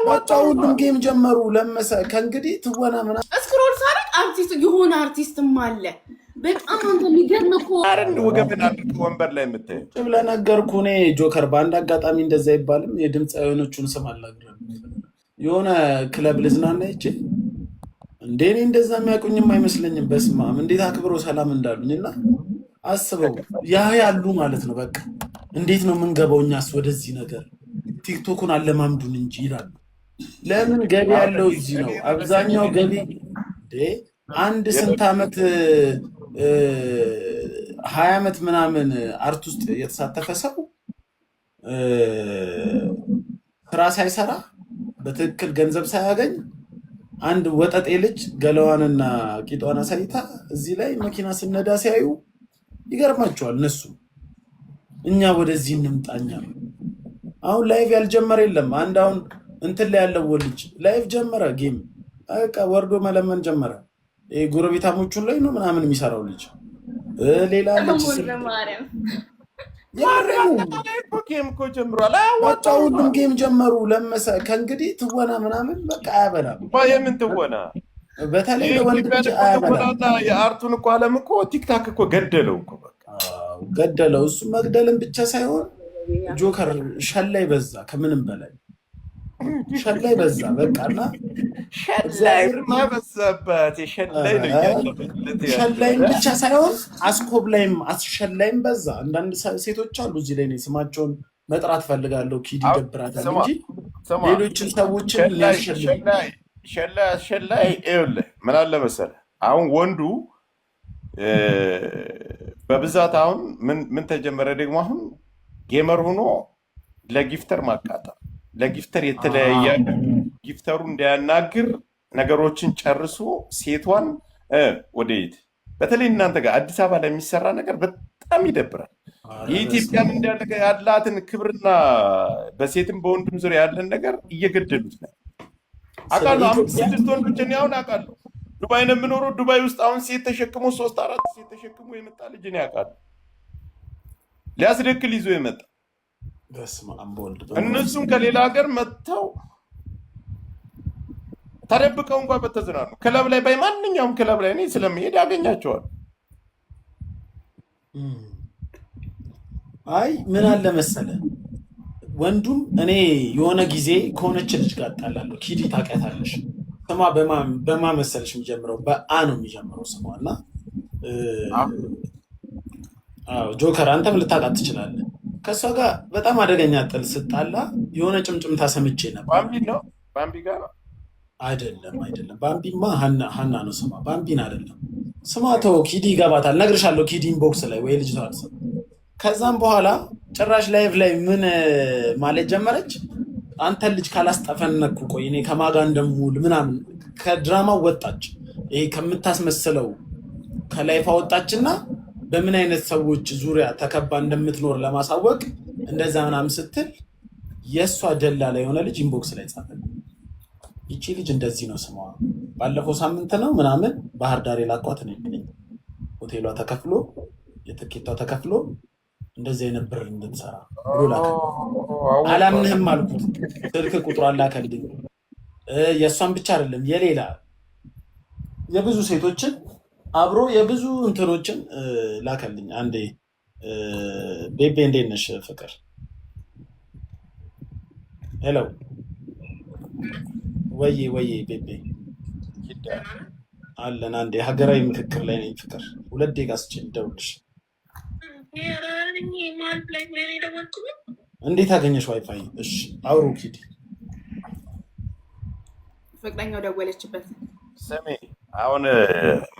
በቃ ሁሉም ጌም ጀመሩ። ለመሰ ከእንግዲህ ትወና ምናምን እስክሮል ሳረግ አርቲስት የሆነ አርቲስትም አለ። በጣም አንተ የሚገርም እኮ አረንድ ወገብን አድርግ ወንበር ላይ የምታየው ብለህ ነገርኩህ። እኔ ጆከር በአንድ አጋጣሚ እንደዛ አይባልም። የድምፅ የሆነቹን ስም አልነግርህም። የሆነ ክለብ ልዝናና ሂጅ እንዴ እኔ እንደዛ የሚያውቁኝም አይመስለኝም። በስመ አብ እንዴት አክብሮ ሰላም እንዳሉኝ እና አስበው ያ ያሉ ማለት ነው። በቃ እንዴት ነው የምንገባው እኛስ ወደዚህ ነገር? ቲክቶኩን አለማምዱን እንጂ ይላሉ። ለምን ገቢ ያለው እዚህ ነው አብዛኛው ገቢ። አንድ ስንት ዓመት 20 ዓመት ምናምን አርት ውስጥ የተሳተፈ ሰው ስራ ሳይሰራ በትክክል ገንዘብ ሳያገኝ አንድ ወጠጤ ልጅ ገለዋንና ቂጧን አሳይታ እዚህ ላይ መኪና ስነዳ ሲያዩ ይገርማቸዋል እነሱ። እኛ ወደዚህ እንምጣኛ። አሁን ላይቭ ያልጀመረ የለም። አንድ አሁን እንትን ላይ ያለው ልጅ ላይቭ ጀመረ፣ ጌም በቃ ወርዶ መለመን ጀመረ። ጎረቤታሞቹን ላይ ነው ምናምን የሚሰራው ልጅ ሌላ ልጅ ጌም እኮ ጀምሯል። በቃ ሁሉም ጌም ጀመሩ። ለመሰ ከእንግዲህ ትወና ምናምን በቃ አያበላም። የምን ትወና? በተለይ ወንድ ልጅ አያበላም። የአርቱን እኮ አለም እኮ ቲክታክ እኮ ገደለው እኮ ገደለው። እሱ መግደልን ብቻ ሳይሆን ጆከር ሸላይ በዛ፣ ከምንም በላይ ሸላይ በዛ። በቃና ሸላይም ብቻ ሳይሆን አስኮብ ላይም አስሸላይም በዛ። አንዳንድ ሴቶች አሉ እዚህ ላይ ስማቸውን መጥራት ፈልጋለሁ፣ ኪድ ይደብራታል እንጂ ሌሎችን ሰዎችን ሸላይ ይኸውልህ ምን አለ መሰለህ፣ አሁን ወንዱ በብዛት አሁን ምን ተጀመረ ደግሞ አሁን ጌመር ሆኖ ለጊፍተር ማቃጠር፣ ለጊፍተር የተለያየ ጊፍተሩ እንዳያናግር ነገሮችን ጨርሶ ሴቷን ወደየት በተለይ እናንተ ጋር አዲስ አበባ ላይ የሚሰራ ነገር በጣም ይደብራል። የኢትዮጵያን እንዳለ ያላትን ክብርና በሴትም በወንድም ዙሪያ ያለን ነገር እየገደሉት ነው። አውቃለሁ። 5-6 ወንዶች እኔ አሁን አውቃለሁ። ዱባይ ነው የምኖረው። ዱባይ ውስጥ አሁን ሴት ተሸክሞ 3-4 ሴት ተሸክሞ የመጣ ልጅ እኔ አውቃለሁ። ሊያስደክል ይዞ የመጣ እነሱም ከሌላ ሀገር መጥተው ተደብቀው እንኳን በተዝናኑ ክለብ ላይ በማንኛውም ክለብ ላይ እኔ ስለሚሄድ ያገኛቸዋል። አይ ምን አለ መሰለ ወንዱም እኔ የሆነ ጊዜ ከሆነች ልጅ ጋር ጣላለሁ። ኪዲ ታውቂያታለሽ? ስሟ በማ መሰለሽ የሚጀምረው በአ ነው የሚጀምረው ስሟ እና ጆከር አንተም ልታውቃት ትችላለህ። ከእሷ ጋር በጣም አደገኛ ጥል ስጣላ የሆነ ጭምጭምታ ሰምቼ ነበር። ባምቢ ነው ባምቢ ጋር አይደለም ባምቢማ ሀና ነው ስሟ። ባምቢን አይደለም ስሟ። ተው ኪዲ ይገባታል፣ እነግርሻለሁ። ኪዲ ኢንቦክስ ላይ ወይ ልጅቷ አልሰማ። ከዛም በኋላ ጭራሽ ላይቭ ላይ ምን ማለት ጀመረች? አንተን ልጅ ካላስጠፈነኩ ቆይ እኔ ከማጋ እንደምውል ምናምን ከድራማው ወጣች። ይሄ ከምታስመስለው ከላይፋ ወጣችና በምን አይነት ሰዎች ዙሪያ ተከባ እንደምትኖር ለማሳወቅ እንደዛ ምናምን ስትል የእሷ ደላላ የሆነ ልጅ ኢንቦክስ ላይ ጻፈ። ይቺ ልጅ እንደዚህ ነው ስሟ፣ ባለፈው ሳምንት ነው ምናምን ባህር ዳር የላኳት ነኝ፣ ሆቴሏ ተከፍሎ የትኬቷ ተከፍሎ እንደዚህ አይነት ብር እንድትሰራ ብሎ ላከ። አላምንህም አልኩት። ስልክ ቁጥሯን ላከልኝ። የእሷን ብቻ አይደለም የሌላ የብዙ ሴቶችን አብሮ የብዙ እንትኖችን ላከልኝ። አንዴ ቤቤ እንዴት ነሽ ፍቅር? ሄሎ ወይ ቤቤ አለን። አንዴ ሀገራዊ ምክክር ላይ ነኝ ፍቅር። 2 ደቂቃ ስጭኝ ደውልሽ። እንዴት አገኘሽ ዋይፋይ? እሺ አውሩ ኪዲ። ፍቅረኛው ደወለችበት። ስሜ አሁን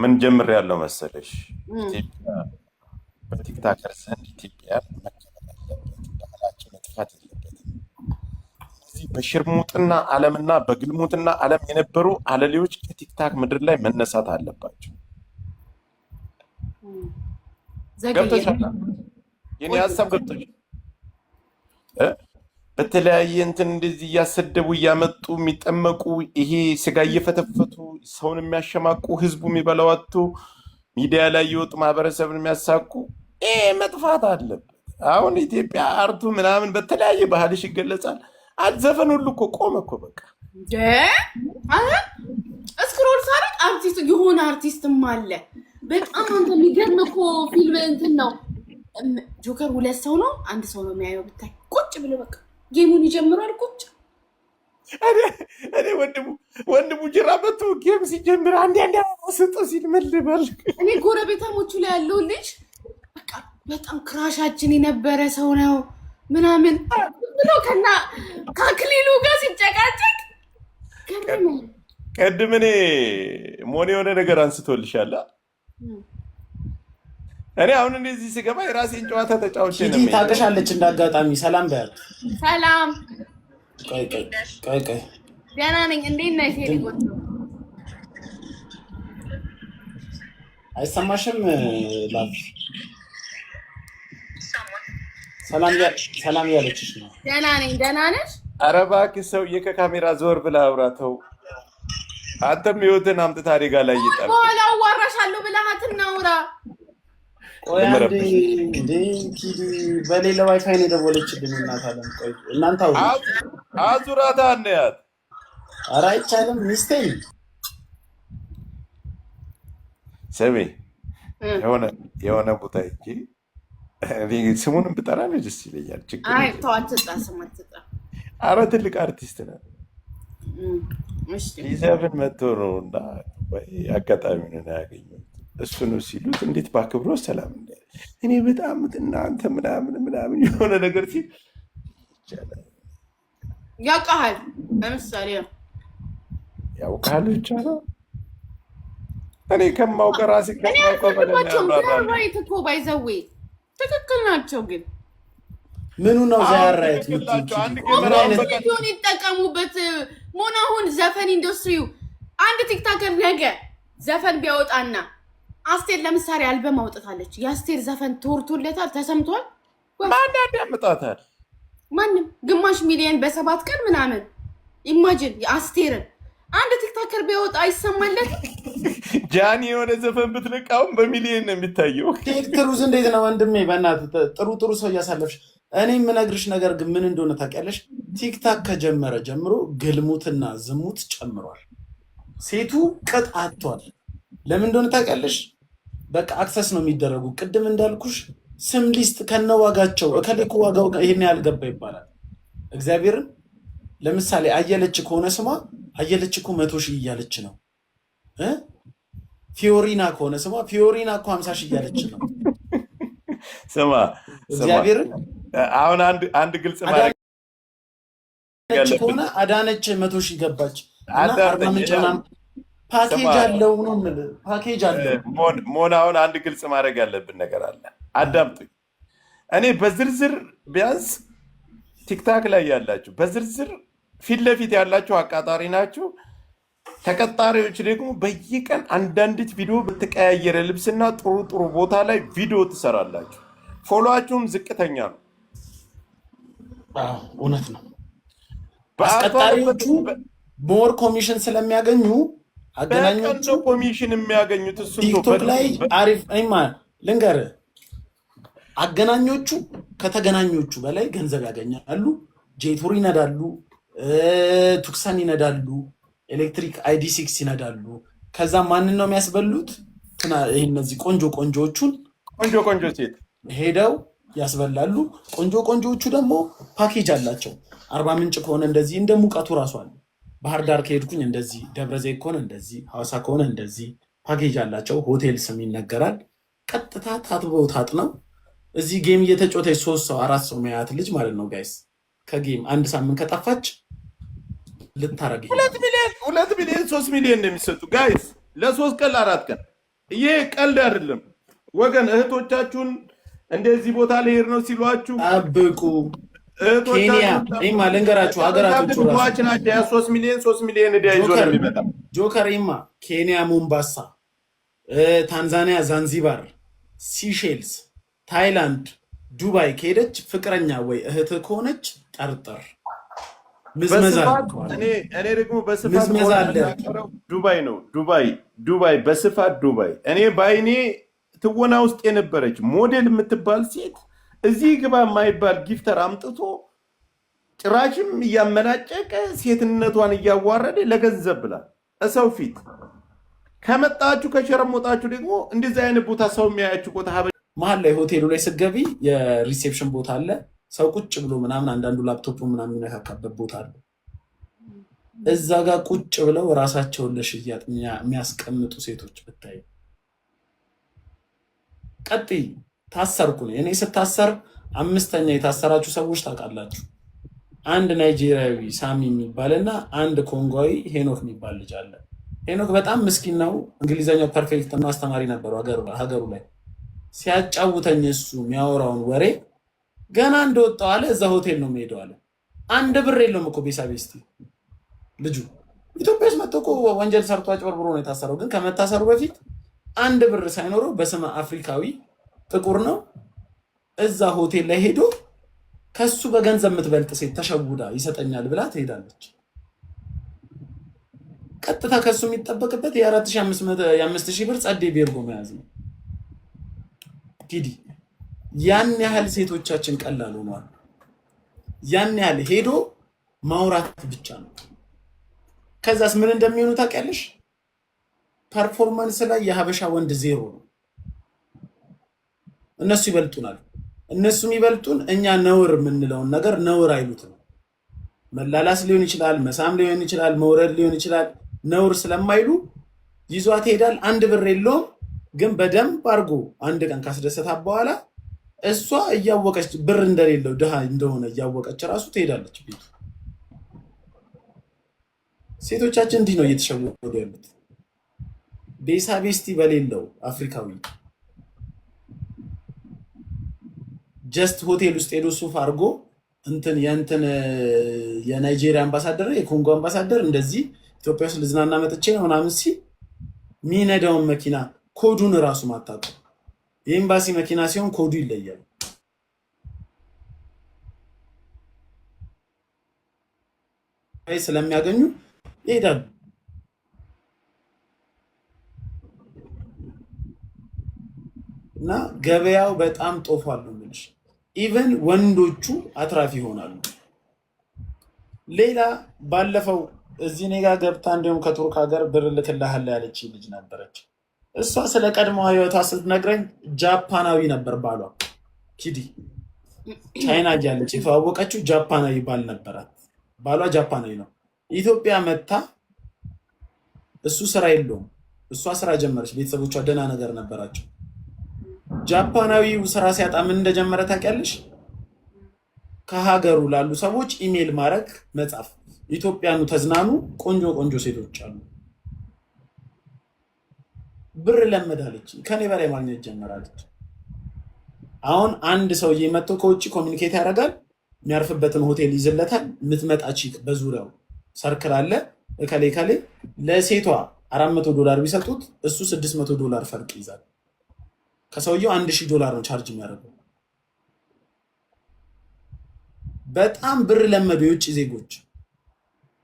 ምን ጀምር ያለው መሰለሽ፣ በቲክታከር ዘንድ ኢትዮጵያን መከበር አለበት፣ ባህላችን መጥፋት የለበትም። እዚህ በሽርሙጥና ዓለምና በግልሙጥና ዓለም የነበሩ አለሌዎች ከቲክታክ ምድር ላይ መነሳት አለባቸው። ገብቶሻል? የኔ ሀሳብ ገብቶሻል? በተለያየ እንትን እንደዚህ እያሰደቡ እያመጡ የሚጠመቁ ይሄ ስጋ እየፈተፈቱ ሰውን የሚያሸማቁ ህዝቡ የሚበላው አጥቶ ሚዲያ ላይ የወጡ ማህበረሰብን የሚያሳቁ መጥፋት አለበት። አሁን ኢትዮጵያ አርቱ ምናምን በተለያየ ባህልሽ ይገለጻል። ዘፈን ሁሉ እኮ ቆመ እኮ በቃ። እስክሮል ሳደርግ አርቲስት የሆነ አርቲስትም አለ። በጣም አንተ የሚገርም እኮ ፊልም እንትን ነው። ጆከር 2 ሰው ነው 1 ሰው ነው የሚያየው። ብታይ ቁጭ ብሎ በቃ ጌሙን ይጀምራል። ቁጭ እኔ ወንድሙ ጅራ መጥቶ ጌም ሲጀምር አንድ ስጥ ሲል ምን ልበል። እኔ ጎረቤታሞቹ ላይ ያለው ልጅ በቃ በጣም ክራሻችን የነበረ ሰው ነው ምናምን ብሎ ከአክሊሉ ጋር ሲጨቃጨቅ ቀድም እኔ ሞን የሆነ ነገር አንስቶልሻል። እኔ አሁን እንደዚህ ስገባ የራሴን ጨዋታ ተጫውቼ ነው። ታውቅሻለች እንዳጋጣሚ። ሰላም በያት። ሰላም። ቆይ ደህና ነኝ። እንዴት ነሽ? አይሰማሽም? ሰላም ያለችሽ ነው። ደህና ነኝ። ደህና ነሽ? ኧረ እባክህ ሰውዬ ከካሜራ ዞር ብላ አውራተው። አንተም ህይወትን አምጥታ አደጋ ላይ ይጣል። በኋላ አዋራሻለሁ ብለሃት እናውራ። ቆይ አንዴ እንዴ ኪዲ በሌላ ዋይፋይ ነው የደወለችልኝ። እናት አለም ቆይ እናንተ አዙራታ አንያት። ኧረ አይቻልም። ሚስቴ ስሚ የሆነ ቦታ እንጂ ስሙንም ብጠራ ነው ደስ ይለኛል። ችግር አይ ተው አትጥራ፣ ስም አትጥራ። ኧረ ትልቅ አርቲስት ነው። ሊዘፍን መጥቶ ነው እና አጋጣሚ ነው ያገኘሁት። እሱ ነው ሲሉት እንዴት ባክብሮ ሰላም እኔ በጣም እናንተ ምናምን የሆነ ነገር ሲል ያውቃል። ለምሳሌ ያውቃል ብቻ ነው። እኔ ከማውቀው ራሴ ራይት እኮ ባይዘዌ ትክክል ናቸው። ግን ምኑ ነው ዛራይት ሆን ይጠቀሙበት። ሞን አሁን ዘፈን ኢንዱስትሪው አንድ ቲክታከር ነገ ዘፈን ቢያወጣና አስቴር ለምሳሌ አልበም አውጥታለች። የአስቴር ዘፈን ተወርቶለታል፣ ተሰምቷል። ማን ያዳምጣታል? ማንም። ግማሽ ሚሊዮን በ7 ቀን ምናምን። ኢማጂን የአስቴርን አንድ ቲክታከር ቢያወጣ አይሰማለት። ጃኒ የሆነ ዘፈን ብትለቃውም በሚሊዮን ነው የሚታየው። ቴድ ክሩዝ እንዴት ነው ወንድሜ? በእናትህ ጥሩ ሰው እያሳለፍሽ። እኔ የምነግርሽ ነገር ግን ምን እንደሆነ ታውቂያለሽ? ቲክታክ ከጀመረ ጀምሮ ግልሙትና ዝሙት ጨምሯል። ሴቱ ቅጥ አጥቷል። ለምን እንደሆነ ታውቂያለሽ? በቃ አክሰስ ነው የሚደረጉ። ቅድም እንዳልኩሽ ስም ሊስት ከነዋጋቸው እከሌኮ ዋጋው ይሄን ያህል ገባ ይባላል። እግዚአብሔርን ለምሳሌ አየለች ከሆነ ስሟ አየለች እኮ 100,000 እያለች ነው። ፊዮሪና ከሆነ ስሟ ፊዮሪና እኮ 50,000 እያለች ነው። ስማ እግዚአብሔርን አሁን አንድ ግልጽ ማድረግ ከሆነ አዳነች 100,000 ገባች እና 40 ምንጭ ፓኬጅ አለው ነው የምልህ። ፓኬጅ አለው። ሞን አሁን አንድ ግልጽ ማድረግ ያለብን ነገር አለ። አዳምጡኝ። እኔ በዝርዝር ቢያንስ ቲክታክ ላይ ያላችሁ በዝርዝር ፊት ለፊት ያላችሁ አቃጣሪ ናችሁ። ተቀጣሪዎች ደግሞ በየቀን አንዳንዲት ቪዲዮ በተቀያየረ ልብስና ጥሩ ቦታ ላይ ቪዲዮ ትሰራላችሁ። ፎሎዋችሁም ዝቅተኛ ነው። እውነት ነው። አስቀጣሪዎቹ ሞር ኮሚሽን ስለሚያገኙ አገናኞቹ ኮሚሽን የሚያገኙት እሱ ቲክቶክ ላይ አሪፍ ልንገርህ፣ አገናኞቹ ከተገናኞቹ በላይ ገንዘብ ያገኛሉ። ጄቱር ይነዳሉ፣ ቱክሰን ይነዳሉ፣ ኤሌክትሪክ ID6 ይነዳሉ። ከዛ ማንን ነው የሚያስበሉት? እነዚህ ቆንጆዎቹን ቆንጆ ሴት ሄደው ያስበላሉ። ቆንጆዎቹ ደግሞ ፓኬጅ አላቸው። 40 ምንጭ ከሆነ እንደዚህ እንደ ሙቀቱ ራሱ አለ። ባህር ዳር ከሄድኩኝ እንደዚህ፣ ደብረ ዘይት ከሆነ እንደዚህ፣ ሐዋሳ ከሆነ እንደዚህ ፓኬጅ አላቸው። ሆቴል ስም ይነገራል። ቀጥታ ታጥበው ታጥነው እዚህ ጌም እየተጫወተች 3 ሰው 4 ሰው መያት ልጅ ማለት ነው ጋይስ። ከጌም 1 ሳምንት ከጠፋች ልታረግ 2 ሚሊዮን 3 ሚሊዮን እንደሚሰጡ ጋይስ ለ3 ቀን ለ4 ቀን። ይሄ ቀልድ አይደለም ወገን። እህቶቻችሁን እንደዚህ ቦታ ልሄድ ነው ሲሏችሁ ጠብቁ። ኬንያ ልንገራችሁ፣ ሀገራቶቹ 3 ሚሊዮን ዕዳ ይዞ ነው የሚመጣው። ጆከር ኬንያ ሞምባሳ፣ ታንዛኒያ ዛንዚባር፣ ሲሼልስ፣ ታይላንድ፣ ዱባይ ከሄደች ፍቅረኛ ወይ እህት ከሆነች ጠርጥር። ምዝመዛ እኔ ደግሞ በስፋት ዱባይ ነው። ዱባይ በስፋት ዱባይ። እኔ በአይኔ ትወና ውስጥ የነበረች ሞዴል የምትባል ሴት እዚህ ግባ የማይባል ጊፍተር አምጥቶ ጭራሽም እያመናጨቀ ሴትነቷን እያዋረደ ለገንዘብ ብላ እሰው ፊት ከመጣችሁ ከሸረሞጣችሁ ደግሞ እንደዚህ አይነት ቦታ ሰው የሚያያችሁ ቦታ መሀል ላይ ሆቴሉ ላይ ስገቢ የሪሴፕሽን ቦታ አለ። ሰው ቁጭ ብሎ ምናምን አንዳንዱ ላፕቶፕ ምናምን የሚነካካበት ቦታ አለ። እዛ ጋር ቁጭ ብለው ራሳቸውን ለሽያጭ የሚያስቀምጡ ሴቶች ብታይ ቀጥይ ታሰርኩ ነው። እኔ ስታሰር 5ኛ የታሰራችሁ ሰዎች ታውቃላችሁ። አንድ ናይጄሪያዊ ሳሚ የሚባልና አንድ ኮንጓዊ ሄኖክ የሚባል ልጅ አለ። ሄኖክ በጣም ምስኪን ነው። እንግሊዘኛው ፐርፌክት እና አስተማሪ ነበሩ ሀገሩ ላይ። ሲያጫውተኝ እሱ የሚያወራውን ወሬ ገና እንደወጣው አለ እዛ ሆቴል ነው የሚሄደው አለ። 1 ብር የለውም እኮ ቤሳቤስቲ ልጁ ኢትዮጵያ ውስጥ መጥቶ እኮ ወንጀል ሰርቶ አጭበርብሮ ነው የታሰረው። ግን ከመታሰሩ በፊት 1 ብር ሳይኖረው በስመ አፍሪካዊ ጥቁር ነው እዛ ሆቴል ላይ ሄዶ ከሱ በገንዘብ የምትበልጥ ሴት ተሸውዳ ይሰጠኛል ብላ ትሄዳለች። ቀጥታ ከሱ የሚጠበቅበት የ4500 ብር ጸዴ ቤርጎ መያዝ ነው። ኪዲ ያን ያህል ሴቶቻችን ቀላል ሆኗል። ያን ያህል ሄዶ ማውራት ብቻ ነው። ከዛስ ምን እንደሚሆኑ ታውቂያለሽ? ፐርፎርማንስ ላይ የሀበሻ ወንድ 0 ነው። እነሱ ይበልጡናል። እነሱ የሚበልጡን እኛ ነውር የምንለውን ነገር ነውር አይሉትም። መላላስ ሊሆን ይችላል፣ መሳም ሊሆን ይችላል፣ መውረድ ሊሆን ይችላል። ነውር ስለማይሉ ይዟት ይሄዳል። 1 ብር የለውም ግን በደንብ አድርጎ አንድ ቀን ካስደሰታት በኋላ እሷ እያወቀች ብር እንደሌለው ድሃ እንደሆነ እያወቀች ራሱ ትሄዳለች ቤቱ። ሴቶቻችን እንዲህ ነው እየተሸወዱ ያሉት። ቤሳቤስቲ በሌለው አፍሪካዊ ጀስት ሆቴል ውስጥ ሄዶ ሱፍ አድርጎ የናይጄሪያ አምባሳደር የኮንጎ አምባሳደር እንደዚህ ኢትዮጵያ ውስጥ ልዝናና መጥቼ ነው ምናምን ሲል የሚነዳውን መኪና ኮዱን እራሱ ማታውቁ። የኤምባሲ መኪና ሲሆን ኮዱ ይለያል። ስለሚያገኙ ይሄዳሉ። እና ገበያው በጣም ጦፏል ነው የምልሽ። ኢቨን ወንዶቹ አትራፊ ይሆናሉ። ሌላ ባለፈው እዚህ እኔ ጋር ገብታ እንዲሁም ከቱርክ ሀገር ብር ልክልሃል ያለች ልጅ ነበረች። እሷ ስለ ቀድሞ ህይወቷ ስትነግረኝ ጃፓናዊ ነበር ባሏ። ኪዲ ቻይና እያለች የተዋወቀችው ጃፓናዊ ባል ነበራት። ባሏ ጃፓናዊ ነው። ኢትዮጵያ መታ እሱ ስራ የለውም፣ እሷ ስራ ጀመረች። ቤተሰቦቿ ደህና ነገር ነበራቸው። ጃፓናዊው ስራ ሲያጣ ምን እንደጀመረ ታውቂያለሽ? ከሀገሩ ላሉ ሰዎች ኢሜል ማድረግ መጻፍ፣ ኢትዮጵያኑ ተዝናኑ፣ ቆንጆ ቆንጆ ሴቶች አሉ። ብር ለመዳለች፣ ከኔ በላይ ማግኘት ጀመራለች። አሁን አንድ ሰውዬ መጥቶ ከውጭ ኮሚኒኬት ያደርጋል፣ የሚያርፍበትን ሆቴል ይዝለታል። የምትመጣ ቺክ በዙሪያው ሰርክል አለ። እከሌ ከሌ ለሴቷ $400 ቢሰጡት እሱ $600 ፈርቅ ይዛል። ከሰውየው $1000 ነው ቻርጅ የሚያደርገው። በጣም ብር ለመዱ የውጭ ዜጎች።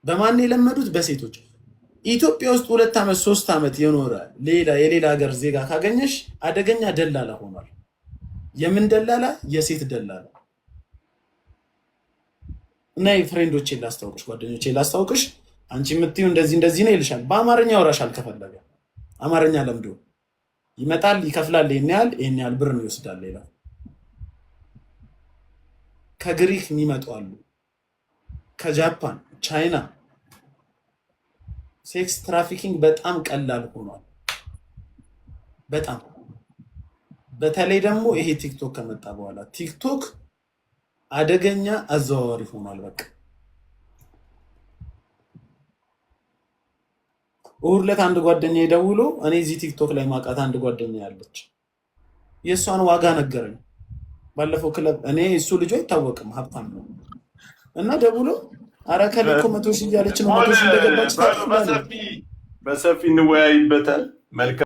በማን የለመዱት? በሴቶች። ኢትዮጵያ ውስጥ 2 ዓመት 3 ዓመት የኖረ የሌላ ሀገር ዜጋ ካገኘሽ አደገኛ ደላላ ሆኗል። የምን ደላላ? የሴት ደላላ። እና ፍሬንዶቼ ላስታውቅሽ፣ ጓደኞቼ ላስታውቅሽ፣ አንቺ የምትይው እንደዚህ እንደዚህ ነው ይልሻል። በአማርኛ ወራሻል። ከፈለገ አማርኛ ለምዶ ይመጣል፣ ይከፍላል፣ ይሄን ያህል ብር ነው ይወስዳል ይላል። ከግሪክ የሚመጡ አሉ፣ ከጃፓን፣ ቻይና። ሴክስ ትራፊኪንግ በጣም ቀላል ሆኗል። በጣም በተለይ ደግሞ ይሄ ቲክቶክ ከመጣ በኋላ ቲክቶክ አደገኛ አዘዋዋሪ ሆኗል። በቃ እሑድ ዕለት አንድ ጓደኛ ደውሎ እኔ እዚህ ቲክቶክ ላይ ማውቃት አንድ ጓደኛ ያለች የእሷን ዋጋ ነገረኝ። ባለፈው ክለብ እኔ እሱ ልጇ አይታወቅም ሀብታም ነው እና ደውሎ አረ ከሌ እኮ 100,000 እያለች ነው 100,000 እንደገባች በሰፊ እንወያይበታል። መልካም